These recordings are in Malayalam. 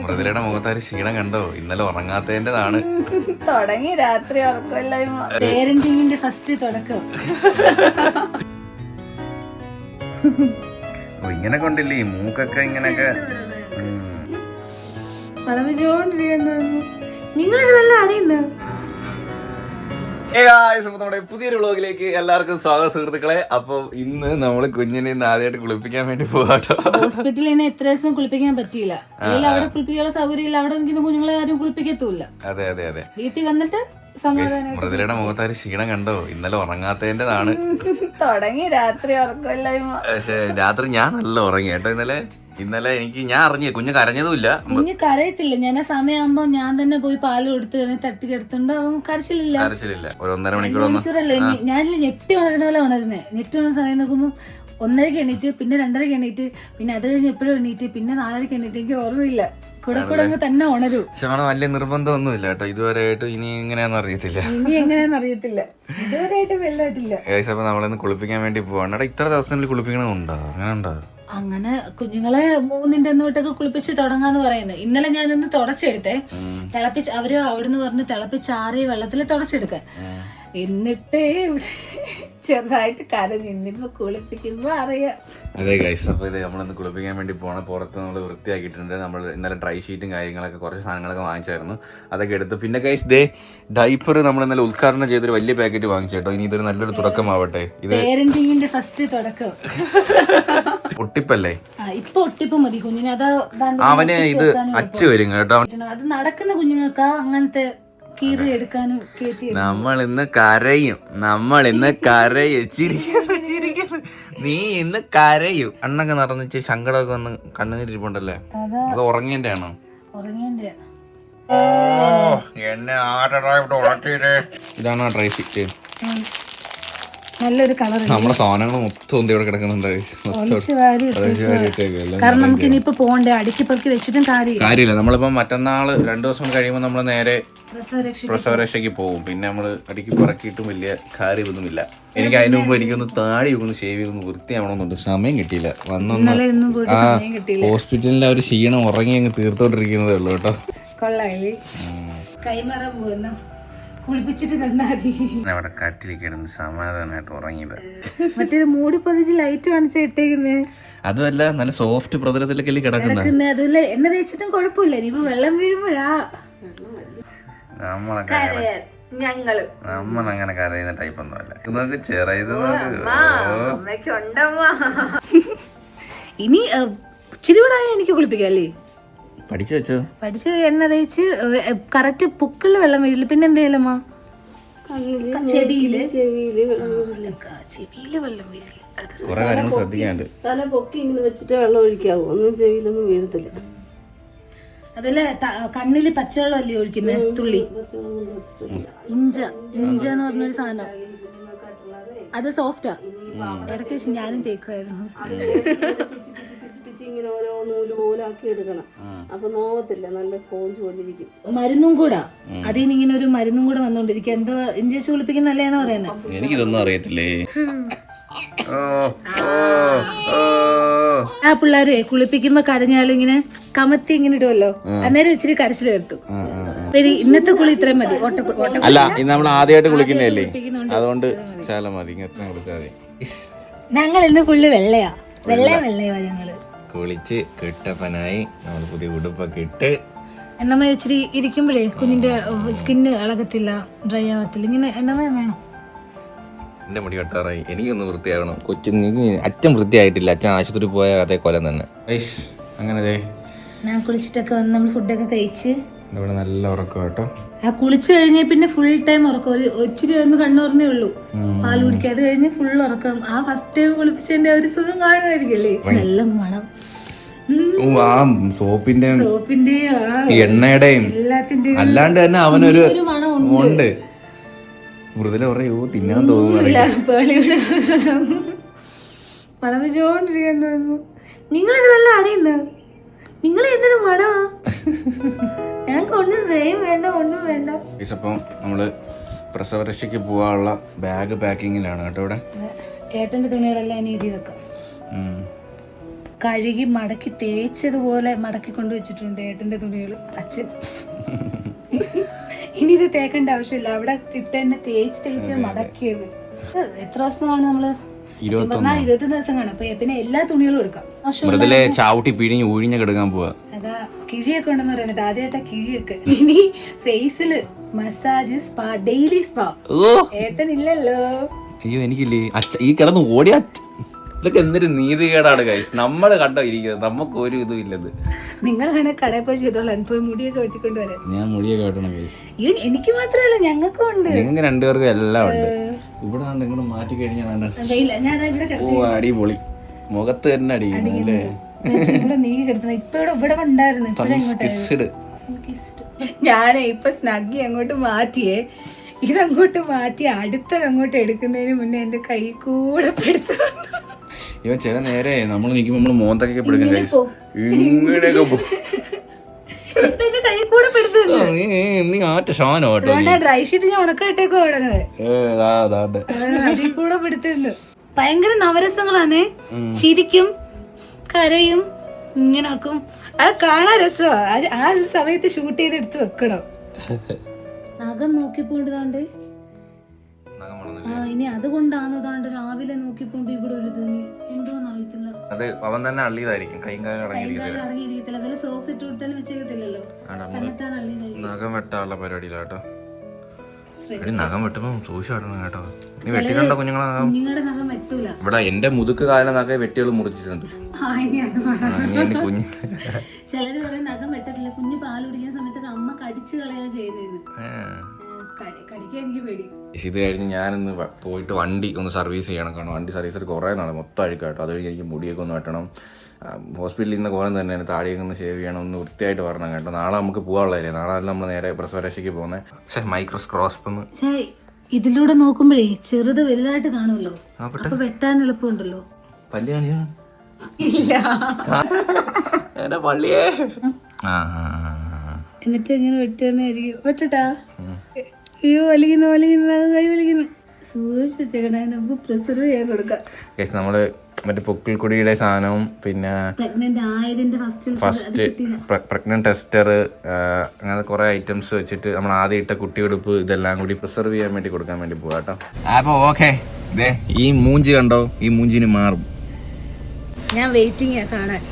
മൃദുലയുടെ മുഖത്തൊരു ക്ഷീണം കണ്ടോ? ഇന്നലെ ഉറങ്ങാത്തതിന്റെതാണ്. തുടങ്ങി രാത്രി ഉറക്കമില്ലായ്മ. പേരന്റിങ്ങിന്റെ ഫസ്റ്റ് തുടക്കം. ഇങ്ങനെ കൊണ്ടില്ലേ ഈ മൂക്കൊക്കെ ഇങ്ങനെയൊക്കെ നമ്മുടെ പുതിയൊരു വ്ളോഗിലേക്ക് എല്ലാവർക്കും സ്വാഗതം സുഹൃത്തുക്കളെ. അപ്പൊ ഇന്ന് നമ്മള് കുഞ്ഞിനെ ഇന്ന് ആദ്യമായിട്ട് കുളിപ്പിക്കാൻ വേണ്ടി പോകാട്ടോ. ഹോസ്പിറ്റലിൽ തന്നെ എത്ര ദിവസം കുളിപ്പിക്കാൻ പറ്റിയില്ല. അവിടെ കുളിപ്പിക്കാനുള്ള സൗകര്യം ഇല്ല. അവിടെ നിൽക്കുന്ന കുഞ്ഞുങ്ങളെ ആരും കുളിപ്പിക്കത്തൂല്ല. അതെ അതെ അതെ. വീട്ടിൽ വന്നിട്ട് മൃദുലയുടെ മുഖത്തൊരു ക്ഷീണം കണ്ടോ? ഇന്നലെ ഉറങ്ങാത്തതിന്റെതാണ്. തുടങ്ങി രാത്രി ഉറക്കമില്ലായ്മ. പക്ഷെ രാത്രി ഞാൻ നല്ല ഉറങ്ങി കേട്ടോ. ഇന്നലെ ഞാൻ അറിഞ്ഞ കുഞ്ഞ് കരഞ്ഞതുമില്ല. കുഞ്ഞ് കരയത്തില്ല. ഞാൻ ആ സമയമാകുമ്പോ ഞാൻ തന്നെ പോയി പാല് കൊടുത്ത് തട്ടിക്കെടുത്തുണ്ട്. അവൻ കരച്ചിലില്ല. ഒരു 1.5 മണിക്കൂറല്ലേ. ഞാനില്ല ഞെട്ടി ഉണരുന്ന പോലെ ഉണരുന്നേ. ഞെട്ടി ഉണർന്ന സമയം നോക്കുമ്പോ 1:30 എണീറ്റ്, പിന്നെ 2:30 എണീറ്റ്, പിന്നെ അത് കഴിഞ്ഞ് എപ്പോഴും എണീറ്റ്, പിന്നെ 4:30 എണീറ്റ്. എനിക്ക് ഓർമ്മയില്ല. കൂടെ അങ്ങ് തന്നെ ഉണരും. പക്ഷെ അവന് വലിയ നിർബന്ധമൊന്നുമില്ല കേട്ടോ ഇതുവരെയായിട്ട്. ഇനി എങ്ങനെയാന്ന് അറിയത്തില്ല. ഇതുവരെയായിട്ട് വെള്ളമായിട്ടില്ല. അപ്പൊ നമ്മളിന്ന് കുളിപ്പിക്കാൻ വേണ്ടി പോവാണ്. ഇത്ര ദിവസങ്ങളിൽ കുളിപ്പിക്കണമുണ്ടോ? അങ്ങനെ ഉണ്ടോ? അങ്ങനെ കുഞ്ഞുങ്ങളെ 3-ന്റെ തൊട്ടൊക്കെ കുളിപ്പിച്ച് തുടങ്ങാന്ന് പറയുന്നത്. ഇന്നലെ ഞാനൊന്ന് തുടച്ചെടുത്തേ. അവര് അവിടുന്ന് പറഞ്ഞ് തിളപ്പിച്ചാറിയ വെള്ളത്തിൽ തുടച്ചെടുക്കാൻ. എന്നിട്ട് ഇവിടെ ചെറുതായിട്ട് കരഞ്ഞു. ഇന്നിപ്പോ കുളിപ്പിക്കുമ്പോ അറിയാം. അതെ ഗൈസ്, അപ്പൊ ഇത് നമ്മളിന്ന് കുളിപ്പിക്കാൻ വേണ്ടി പോണ. പുറത്ത് നമ്മൾ വൃത്തിയാക്കിയിട്ടുണ്ട്. നമ്മൾ ഇന്നലെ ഡ്രൈ ഷീറ്റും കാര്യങ്ങളൊക്കെ കുറച്ച് സാധനങ്ങളൊക്കെ വാങ്ങിച്ചായിരുന്നു. അതൊക്കെ എടുത്ത് പിന്നെ ഗൈസ് ഡൈപ്പർ നമ്മൾ ഇന്നലെ ഉദ്ഘാടനം ചെയ്തൊരു വലിയ പാക്കറ്റ് വാങ്ങിച്ചേട്ടോ. ഇനി ഇതൊരു നല്ലൊരു തുടക്കമാവട്ടെ. ഇത് പേരന്റിങ്ങിന്റെ ഫസ്റ്റ് തുടക്കം. ഒട്ടിപ്പല്ലേ? ഇപ്പൊ ഒട്ടിപ്പ് മതി കുഞ്ഞിന്. അതാ അവന് ഇത് അച്ചു വരും കേട്ടോ. അത് നടക്കുന്ന കുഞ്ഞുങ്ങൾക്കാ അങ്ങനത്തെ കീറി എടുക്കാനും കേറ്റി. നമ്മൾ ഇന്ന് കരയും ചിരിക്കുന്നു. നീ ഇന്ന് കരയും. കണ്ണൊക്കെ നിറഞ്ഞിട്ട് സങ്കടമൊക്കെ വന്ന് കണ്ണുനീരിപ്പുണ്ടല്ലേ? അത് ഉറങ്ങിയന്റെ ആണോ? എന്നെ ഇതാണ് ഡ്രൈ ഷീറ്റ്. നല്ലൊരു കളർ. നമ്മുടെ സാധനങ്ങൾ മൊത്തം ഇവിടെ കിടക്കുന്നുണ്ട്. കാരണം നമുക്ക് ഇനിയിപ്പോ പോണ്ടേ. അടുക്കി പെറുക്കി വെച്ചിട്ടും കാര്യമില്ല. നമ്മളിപ്പോ മറ്റന്നാള് 2 ദിവസം കഴിയുമ്പോൾ നമ്മള് നേരെ പ്രസവരക്ഷയ്ക്ക് പോകും. പിന്നെ നമ്മള് അടുക്കി പറക്കിയിട്ടും വലിയ കാര്യമൊന്നുമില്ല. എനിക്ക് അതിന് മുമ്പ് എനിക്കൊന്ന് താടി ഒന്ന് ഷേവ് ചെയ്തൊന്ന് വൃത്തിയാവണമെന്നുണ്ട്. സമയം കിട്ടിയില്ല. ഹോസ്പിറ്റലിലെ ഒരു ക്ഷീണം ഉറങ്ങി അങ്ങ് തീർത്തോണ്ടിരിക്കുന്നതേ ഉള്ളൂ കേട്ടോ. കൊള്ളാല്ലേ? കൈമറം പോകുന്ന കുളിപ്പിച്ചിട്ട് അവിടെ കട്ടിലിരിക്കണം സമാധാനമായിട്ട് ഉറങ്ങിയത്. മറ്റേത് മൂടി പൊതിച്ച് ലൈറ്റ് കാണിച്ച ഇട്ടേക്കുന്നേ. അതുമല്ല നല്ല സോഫ്റ്റ് പ്രതലത്തിലൊക്കെ കിടക്കുന്നത്. അതുമല്ല എണ്ണ തേച്ചിട്ടും കുഴപ്പമില്ല. ഇനിയിപ്പോ വെള്ളം വീഴുമ്പോഴാ നമ്മളങ്ങനെ കരയുന്ന ടൈപ്പ് ഒന്നുമല്ല. ചെറിയത് ഇനി ഇച്ചിരി കൂടെ എനിക്ക് കുളിപ്പിക്കാം അല്ലേ? പഠിച്ചു എണ്ണ തേച്ച് കറക്റ്റ് പൊക്കിള്ള വെള്ളം വീഴില്ല. പിന്നെ എന്തെങ്കിലും ചെവിയില് വെള്ളം വീഴില്ല. തല പൊക്കി ഇങ്ങനെ വെച്ചിട്ട് വെള്ളം ഒഴിക്കാവൂ. ഒന്നും ചെവിയിലൊന്നും വീഴത്തില്ല. അതല്ല കണ്ണില് പച്ചവെള്ളം അല്ലേ ഒഴിക്കുന്നത്? തുള്ളി ഇഞ്ച എന്ന് പറഞ്ഞൊരു സാധനം. അത് സോഫ്റ്റാ. ഇടയ്ക്ക് വെച്ച് ഞാനും തേക്കുമായിരുന്നു. ഇങ്ങനെ ഓരോ നൂല് പോലാക്കി എടുക്കണം. അപ്പൊ നോവത്തില്ല. നല്ല സ്പോഞ്ച് പോലെ ഇരിക്കും. മരുന്നും കൂടാ. അതിന് ഇങ്ങനെ ഒരു മരുന്നും കൂടെ വന്നോണ്ടിരിക്കും. എന്തോ ഇഞ്ചക്ഷൻ കുളിപ്പിക്കുന്ന നല്ലതാന്ന് പറയുന്നത്. എനിക്കിതൊന്നും അറിയത്തില്ലേ. ആ പിള്ളേരെ കുളിപ്പിക്കുമ്പോ കരഞ്ഞാലും ഇങ്ങനെ കമത്തി ഇങ്ങനെ ഇടുമല്ലോ. അന്നേരം ഇച്ചിരി കരച്ചിൽ വരുത്തും. ഇന്നത്തെ കുളി ഇത്രയും മതി. അല്ല നമ്മൾ ആദ്യമായിട്ട് കുളിക്കുന്നതല്ലേ, അതുകൊണ്ട് ഞങ്ങൾ ഇന്ന് ഫുള്ള് വെള്ളയാ ഞങ്ങള് കുളിച്ച് കിട്ടപ്പനായി. നമ്മൾ പുതിയ ഉടുപ്പൊക്കെ ഇട്ട് എണ്ണമയ ഇച്ചിരി ഇരിക്കുമ്പോഴേ കുഞ്ഞിന്റെ സ്കിന്ന് ഇളകത്തില്ല, ഡ്രൈ ആവത്തില്ല. ഇങ്ങനെ എണ്ണമയ വേണം. എന്റെ മുടി വെട്ടാറായി. എനിക്കൊന്ന് വൃത്തിയാകണം. കൊച്ചിന് അച്ഛൻ വൃത്തിയായിട്ടില്ല. അച്ഛൻ ആശുപത്രി പോയ അതേ കൊല്ലം തന്നെ. അങ്ങനെ ഞാൻ കുളിച്ചിട്ടൊക്കെ വന്ന് നമ്മൾ ഫുഡൊക്കെ കഴിച്ച് ഇവിടെ നല്ല ഉറക്കം കേട്ടോ. ആ കുളിച്ചു കഴിഞ്ഞ പിന്നെ ഫുൾ ടൈം ഉറക്കം. ഒരു ഇച്ചിരി ഒന്ന് കണ്ണുറന്നേ ഉള്ളൂ പാൽ കുടിക്കുക. അത് കഴിഞ്ഞ് ഫുൾ ഉറക്കം. ആ ഫസ്റ്റ് ടൈം കുളിപ്പിച്ചതിന്റെ ഒരു സുഖം കാണുമായിരിക്കല്ലേ? നല്ല മണം. ആ സോപ്പിന്റെ എണ്ണയുടെയും എല്ലാത്തിന്റെയും അല്ലാണ്ട് തന്നെ അവനൊരു ഉണ്ട്. മൃദുല പറയൂ തിന്നാൻ തോന്നുന്നില്ല. മണം വെച്ചോണ്ടിരിക്കാൻ തോന്നുന്നു. നിങ്ങളിത് വല്ല അറിയുന്ന നിങ്ങൾ എന്തൊരു മണമാ. ഞങ്ങൾക്ക് ഒന്നും വേണ്ട ഒന്നും വേണ്ട. അപ്പം നമ്മള് പ്രസവരക്ഷയ്ക്ക് പോവാനുള്ള ബാഗ് പാക്കിങ്ങിലാണ് കേട്ടോ. ഇവിടെ ഏട്ടന്റെ തുണികളെല്ലാം ഇനി എഴുതി വെക്കാം. കഴുകി മടക്കി തേച്ചതുപോലെ മടക്കി കൊണ്ടുവച്ചിട്ടുണ്ട് ഏട്ടന്റെ തുണികൾ അച്ഛൻ. ഇനി ഇത് തേക്കേണ്ട ആവശ്യമില്ല, അവിടെ ഇട്ട് തന്നെ തേച്ച് മടക്കിയത്. എത്ര ദിവസമാണ് നമ്മള് 21 ദിവസം കാണും. അപ്പൊ പിന്നെ എല്ലാ തുണികളും എടുക്കാം. ചാവട്ടി പിഴിഞ്ഞ് ഒഴിഞ്ഞ കിടക്കാൻ പോവാ. അതാ കിഴിയൊക്കെ ഉണ്ടെന്ന് പറയുന്നത്, ആദ്യമായിട്ടാ കിഴിയൊക്കെ. ഇനി ഫേസില് മസാജ്, സ്പാ, ഡെയിലി സ്പാ. ഏട്ടനില്ലല്ലോ. അയ്യോ എനിക്കില്ലേ ഈ കിടന്ന് ഓടിയാ. ഇതൊക്കെ എന്തൊരു നീതികേടാണ് ഗൈസ്. നമ്മള് കണ്ടോ ഇരിക്കുന്നത്, നമുക്ക് ഒരു ഇതും ഇല്ലത്. നിങ്ങൾ വേണേ കടയിൽ പോയി ചെയ്തോളാം, പോയി മുടിയൊക്കെ വെട്ടിക്കൊണ്ട് വരാം. ഞാൻ മുടിയൊക്കെ വെട്ടണം ഗൈസ്. എനിക്ക് മാത്രമല്ല ഞങ്ങൾക്കും ഉണ്ട്. നിങ്ങൾക്ക് രണ്ടുപേർക്കും എല്ലാം ഉണ്ട്. ഇവിടെ ഇങ്ങോട്ട് മാറ്റി കഴിഞ്ഞാൽ ഓ അടിപൊളി, മുഖത്ത് തന്നെ അടിക്കുന്നല്ലേ. നീങ്ങി കിടത്തണം. ഇപ്പൊ ഇവിടെ ഉണ്ടായിരുന്നു, ഞാനേ ഇപ്പൊ സ്നഗ്ഗി അങ്ങോട്ട് മാറ്റിയേ. ഇതങ്ങോട്ട് മാറ്റി അടുത്തത് അങ്ങോട്ട് എടുക്കുന്നതിന് മുന്നേ എന്റെ കൈ കൂടെ പെടുത്തു. ഇവ ചില നേരെ നമ്മൾ നിൽക്കുമ്പോ നമ്മള് മോന്തൊക്കെ പിടിക്കും ഗൈസ്. ഇങ്ങനെയൊക്കെ ഡ്രൈ ഷീറ്റ് ഞാൻ ഉണക്കായിട്ടേക്കോ അതിൽ കൂടെ പെടുത്തുന്നു. ഭയങ്കര നവരസങ്ങളാണേ. ചിരിക്കും, കരയും, ഇങ്ങനെ ആക്കും. അത് കാണാൻ രസമാണ്. ആ ഒരു സമയത്ത് ഷൂട്ട് ചെയ്ത് എടുത്ത് വെക്കണം. നഖം നോക്കിപ്പോണ്ടാണ്ട് ഇനി അതുകൊണ്ടാണ് താണ്ട് രാവിലെ നോക്കിപ്പോണ്ട് ഇവിടെ ഒരു തുണി എന്തോന്ന് അറിയത്തില്ല. അത് അവൻ തന്നെ അള്ളിയതായിരിക്കും. അടങ്ങിയിരിക്കത്തില്ല. അതിൽ സോക്സ് ഇട്ട് കൊടുത്താലും വെച്ചേക്കത്തില്ലല്ലോ. നഖം വെട്ടാനുള്ള പരിപാടിയിലാട്ടോ. നഖം വെട്ടുമ്പോ സൂക്ഷിച്ചിടണം കേട്ടോ. നീ വെട്ടിക്കണ്ട കുഞ്ഞുങ്ങളുടെ നഖം വെട്ടൂല. ഇവിടെ എന്റെ മുതുക്ക് കാലം നഖം വെട്ടികൾ മുറിച്ചിട്ടുണ്ട്. ചിലര് പറയും നഖം വെട്ടത്തില്ല, കുഞ്ഞ് പാൽ കുടിക്കുന്ന സമയത്തൊക്കെ അമ്മ കടിച്ചു കളയാ ചെയ്യുന്നത്. കടിക്കാൻ എനിക്ക് പേടി. ഇത് കഴിഞ്ഞ് ഞാനിന്ന് പോയിട്ട് വണ്ടി ഒന്ന് സർവീസ് ചെയ്യണം. കാരണം വണ്ടി സർവീസിൽ കുറേ നാളെ മൊത്തം അഴുക്കാട്ടോ. അത് കഴിഞ്ഞ് എനിക്ക് മുടിയൊക്കെ ഒന്ന് വെട്ടണം. ഹോസ്പിറ്റലിൽ നിന്ന് കുറേ തന്നെയാണ്. താടിയൊക്കെ ഒന്ന് ഷേവ് ചെയ്യണം, ഒന്ന് വൃത്തിയായിട്ട് വരണം കേട്ടോ. നാളെ നമുക്ക് പോകാനുള്ളതല്ലേ. നാളെ നമ്മൾ നേരെ പ്രസവരക്ഷയ്ക്ക് പോകുന്നത്. പക്ഷേ മൈക്രോസ്കോപ്പ് ഇതിലൂടെ നോക്കുമ്പോഴേ ചെറുത് വലുതായിട്ട് കാണുമല്ലോ, അപ്പൊ വെട്ടാൻ എളുപ്പമുണ്ടല്ലോ. പല്ല് കാണിച്ചാ പള്ളിയേ. എന്നിട്ട് ഇങ്ങനെ വെട്ടാന്നായിരിക്കും. വെട്ടട്ടാ. അയ്യോ വലിക്കുന്നു കൈ വലിക്കുന്നു. സൂക്ഷിച്ച് വെച്ചേക്കണേ, നമുക്ക് പ്രിസർവ് ചെയ്യാൻ കൊടുക്കാം. നമ്മള് മറ്റേ പൊക്കിൾക്കുടിയുടെ സാധനവും പിന്നെ ഫസ്റ്റ് പ്രഗ്നന്റ് ടെസ്റ്റർ അങ്ങനെ കുറെ ഐറ്റംസ് വെച്ചിട്ട് നമ്മൾ ആദ്യം ഇട്ട കുട്ടിയെടുപ്പ് ഇതെല്ലാം കൂടി പ്രിസർവ് ചെയ്യാൻ വേണ്ടി കൊടുക്കാൻ വേണ്ടി പോവാ കേട്ടോ. അപ്പൊ ഓക്കെ, ഈ മൂഞ്ചി കണ്ടോ, ഈ മൂഞ്ചിന് മാറും. ഞാൻ വെയിറ്റിംഗ് കാണാൻ.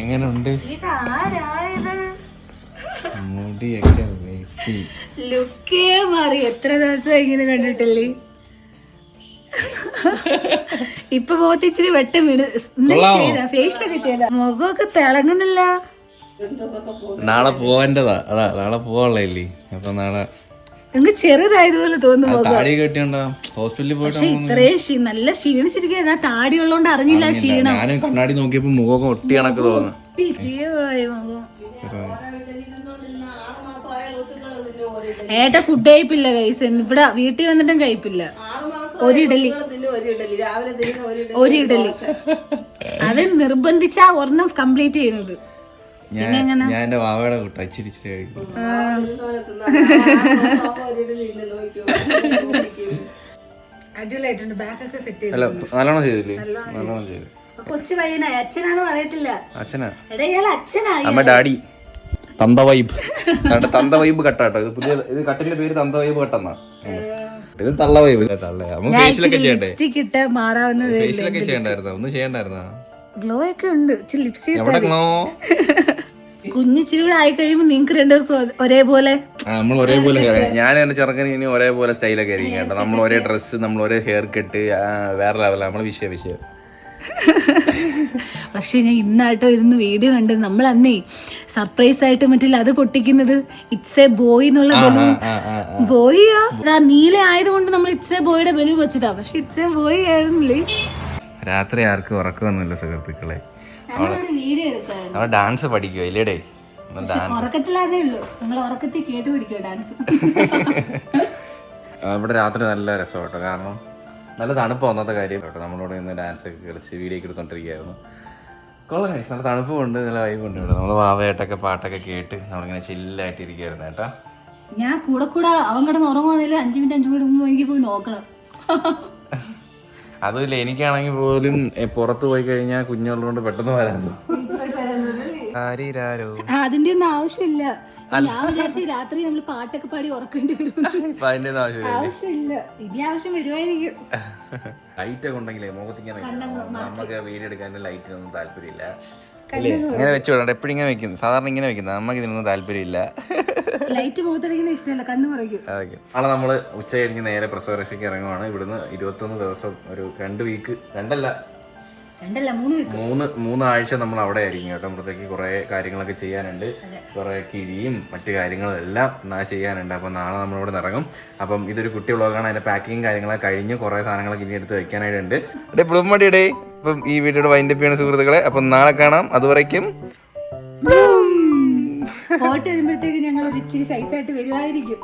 എങ്ങനുണ്ട് മുടിയൊക്കെ വെട്ടി ലുക്കേ മാറി. എത്ര ദിവസം ഇങ്ങനെ കണ്ടിട്ടില്ലേ. ഇപ്പൊ മുഖത്ത് ഇച്ചിരി വെട്ടം വീണ് ചെയ്ത ഫേഷ്യലൊക്കെ ചെയ്ത മുഖമൊക്കെ തിളങ്ങുന്നില്ല. നാളെ പോവാൻ്റെതാ. അതാ നാളെ പോവാനുള്ളതല്ലേ. അപ്പൊ നാളെ നമുക്ക് ചെറുതായതുപോലെ തോന്നുന്നു. ഹോസ്പിറ്റലിൽ പോയിട്ട് ഇത്രയും നല്ല ക്ഷീണിച്ചിരിക്കുകയാണ്. ആ താടി ഉള്ളതുകൊണ്ട് അറിഞ്ഞില്ല ക്ഷീണം. ഞാനും കണ്ണാടി നോക്കിയപ്പോ മുഖം ഒട്ടി കണക്ക് തോന്നുന്നു. ഏട്ട ഫുഡ് കഴിപ്പില്ല കൈസ്. ഇവിടെ വീട്ടിൽ വന്നിട്ടും കഴിപ്പില്ല. ഒരു ഇഡലി അത് നിർബന്ധിച്ചാ ഒരെണ്ണം കംപ്ലീറ്റ് ചെയ്യുന്നത്. ഞാൻ എന്റെ വാവയുടെ കൂട്ട ഇച്ചിരി കഴിക്കും. അടിപൊളിയായിട്ടുണ്ട്. ബാക്കൊക്കെ സെറ്റ് ചെയ്തു. നല്ലോണം ചെയ്തില്ലേ? നല്ലോണം ചെയ്തു. കൊച്ചു പയ്യനായി. അച്ഛനാണോ അറിയത്തില്ല. അച്ഛനാ അച്ഛനായി. അമ്മ ഡാഡി. തന്ത വൈബ്. തന്ത വൈബ് കട്ടാട്ടോ. ഇത് പുതിയ ഇത് കട്ടിന്റെ പേര് തന്ത വൈബ് കട്ടെന്നാ. ഇത് തള്ള വൈബ്. ഫേഷ്യലൊക്കെ ചെയ്യണ്ടേ? ഫേഷ്യലൊക്കെ ചെയ്യണ്ടായിരുന്നോ? ഒന്നും ചെയ്യണ്ടായിരുന്നോ? ഗ്ലോ ഒക്കെ ഉണ്ട്. ലിപ്സ്റ്റിക് കുഞ്ഞിച്ചിരി കൂടെ ആയി കഴിയുമ്പോ നിങ്ങൾക്ക് രണ്ടുപേർക്കും ഒരേപോലെ നമ്മൾ ഒരേപോലെ ഞാൻ എന്റെ ചെറുക്കന് ഇനി ഒരേപോലെ സ്റ്റൈലൊക്കെ ആയിരിക്കും കേട്ടോ. നമ്മൾ ഒരേ ഡ്രസ്സ്, നമ്മൾ ഒരേ ഹെയർ കട്ട്, വേറെ ലെവല. നമ്മള് വിഷയം പക്ഷെ ഞാൻ ഇന്നായിട്ടോ ഇരുന്ന് വീഡിയോ കണ്ടത്. നമ്മൾ അന്നേ സർപ്രൈസ് ആയിട്ട് മറ്റില്ല അത് പൊട്ടിക്കുന്നത് ഇറ്റ്സ് എ ബോയ് എന്നുള്ള ബലൂൺ. ബോയിയാ നീല ആയതുകൊണ്ട് നമ്മൾ ഇറ്റ്സ് എ ബോയുടെ ബലൂൺ വെച്ചതാ. പക്ഷെ ഇറ്റ്സ് എ ബോയ് ആയിരുന്നില്ലേ. രാത്രി ആർക്കും ഉറക്കമൊന്നുമില്ല സുഹൃത്തുക്കളെ. അവൾ ഡാൻസ് പഠിക്കുവോ ഇല്ലേടേ? ഉറക്കത്തിലാതേ ഉള്ളൂ. നമ്മൾ ഉറക്കത്തിൽ കേട്ട് പഠിക്കുവോ ഡാൻസ്. ഇവിടെ രാത്രി നല്ല രസം കേട്ടോ, കാരണം നല്ല തണുപ്പ് ഒന്നാമത്തെ കാര്യം കേട്ടോ. നമ്മളോട് ഇന്ന് ഡാൻസ് ഒക്കെ കളിച്ച് വീഡിയോ ഒക്കെ എടുത്തോണ്ടിരിക്കുകയായിരുന്നു. കൊള്ളാം ഗൈസ്, നല്ല തണുപ്പുണ്ട്, നല്ല വൈബുണ്ട് ഇവിടെ. നമ്മൾ വാവയായിട്ടൊക്കെ പാട്ടൊക്കെ കേട്ട് നമ്മളിങ്ങനെ ചില്ലായിട്ട് ഇരിക്കുകയായിരുന്നു കേട്ടോ. ഞാൻ കൂടെ അവൻ കിടന്ന് ഉറങ്ങുന്നില്ല, 5 മിനിറ്റ് മുമ്പ് എനിക്ക് പോയി നോക്കണം. അതുമില്ല, എനിക്കാണെങ്കിൽ പോലും പുറത്ത് പോയി കഴിഞ്ഞാൽ കുഞ്ഞുള്ളതുകൊണ്ട് പെട്ടെന്ന് വരാൻ അതിന്റെ ഒന്നും ആവശ്യമില്ല. ഞാൻ വിചാരിച്ചു രാത്രി നമ്മൾ പാട്ടൊക്കെ പാടി ഉറക്കേണ്ടി വരും. ആവശ്യമില്ല, ഇനി ആവശ്യം വരുമായിരിക്കും. ലൈറ്റ് ഒക്കെ ഉണ്ടെങ്കിലേ മുഖത്തിങ്ങനെ നമുക്ക് വീഡിയോ എടുക്കാൻ ലൈറ്റിനൊന്നും താല്പര്യമില്ല. ഇങ്ങനെ വെച്ച് വിടണ്ട, എപ്പോഴും ഇങ്ങനെ വെക്കുന്നു, സാധാരണ ഇങ്ങനെ വെക്കുന്നത്. നമുക്ക് ഇതിനൊന്നും താല്പര്യമില്ല. ലൈറ്റ് മുഖത്തടിക്കുന്ന ഇഷ്ടമല്ല, കണ്ണു പറയും. നാളെ നമ്മള് ഉച്ച കഴിഞ്ഞ് നേരെ പ്രസവരക്ഷയ്ക്ക് ഇറങ്ങുവാണ്. ഇവിടുന്ന് 21 ദിവസം, ഒരു 2 വീക്ക്, 3 ആഴ്ച നമ്മൾ അവിടെ ആയിരിക്കും കേട്ടോ. അപ്പോഴത്തേക്ക് കുറെ കാര്യങ്ങളൊക്കെ ചെയ്യാനുണ്ട്, കുറെ കിഴിയും മറ്റു കാര്യങ്ങളും എല്ലാം ചെയ്യാനുണ്ട്. അപ്പം നാളെ നമ്മളിവിടെ നിന്ന് ഇറങ്ങും. അപ്പം ഇതൊരു കുട്ടി വ്ളോഗാണ്, അതിന്റെ പാക്കിങ് കാര്യങ്ങളൊക്കെ കഴിഞ്ഞ് കുറെ സാധനങ്ങളൊക്കെ ഇനി എടുത്ത് വെക്കാനായിട്ടുണ്ട്. പ്ലുമ്മടിയുടെ ഇപ്പം ഈ വീഡിയോയുടെ വൈൻഡപ്പ് ചെയ്യുന്ന സുഹൃത്തുക്കളെ, അപ്പം നാളെ കാണാം. അതുവരയ്ക്കും ഫോട്ടോ വരുമ്പോഴത്തേക്ക് ഞങ്ങൾ ഒരു ഇച്ചിരി സൈസായിട്ട് വരുമായിരിക്കും.